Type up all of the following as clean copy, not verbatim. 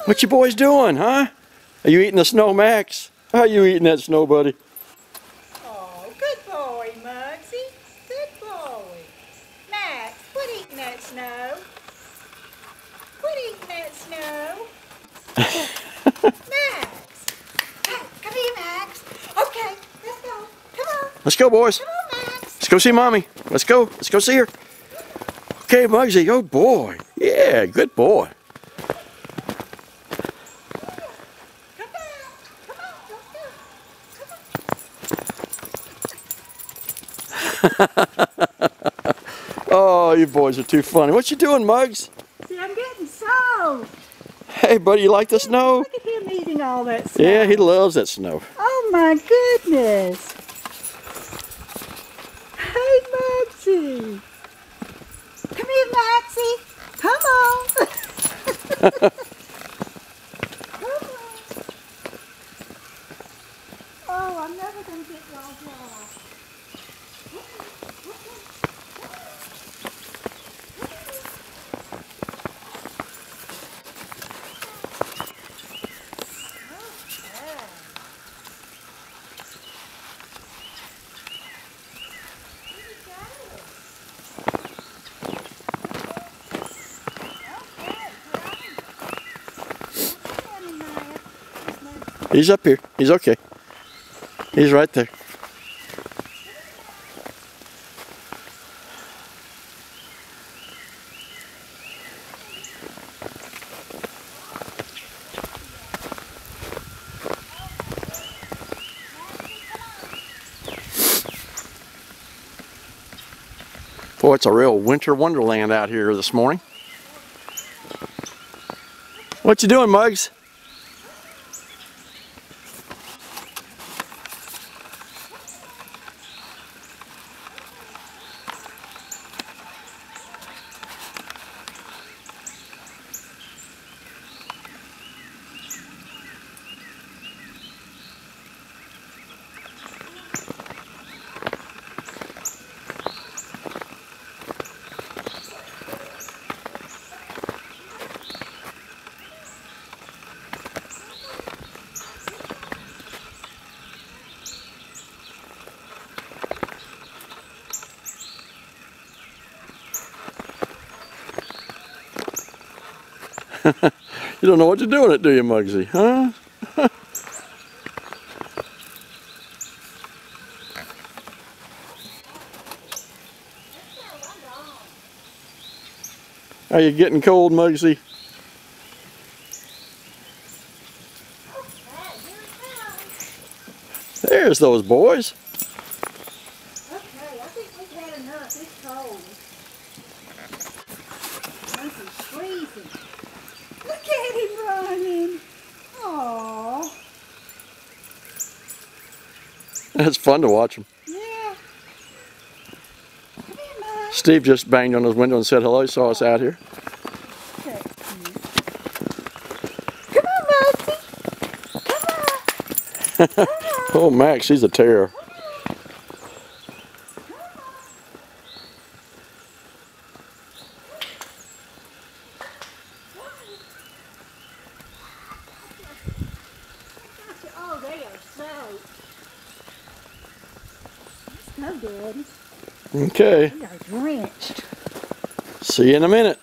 What you boys doing, huh? Are you eating the snow, Max? How are you eating that snow, buddy? Oh, good boy, Mugsy. Good boy. Max, quit eating that snow. Quit eating that snow. Max. Come here, Max. Okay, let's go. Come on. Let's go, boys. Come on, Max. Let's go see Mommy. Let's go. Let's go see her. Okay, Mugsy. Oh, boy. Yeah, good boy. Come back. Come on, let's go. Oh, you boys are too funny. What you doing, Muggs? See, I'm getting soaked. Hey, buddy, you like the snow? Look at him eating all that snow. Yeah, he loves that snow. Oh, my goodness. Hey, Maxie. Come here, Maxie. Come on. Come on. Oh, I'm never going to get y'all dry. He's up here. He's okay. He's right there. Boy, it's a real winter wonderland out here this morning. What you doing, Muggs? You don't know what you're doing it, do you, Muggsy? Huh? Are you getting cold, Muggsy? There's those boys. Okay, I think we've had enough. It's cold. This is freezing. Look at him running. Aww. It's fun to watch them. Yeah. Come here, Mom. Steve just banged on his window and said hello. He saw us out here. Come on, Maxie. Come on. Come on. Oh, Max, he's a terror. Oh, they are soaked. Let's go, Daddy. Okay. We are drenched. See you in a minute.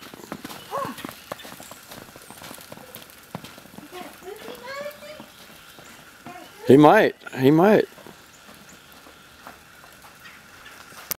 He might. He might.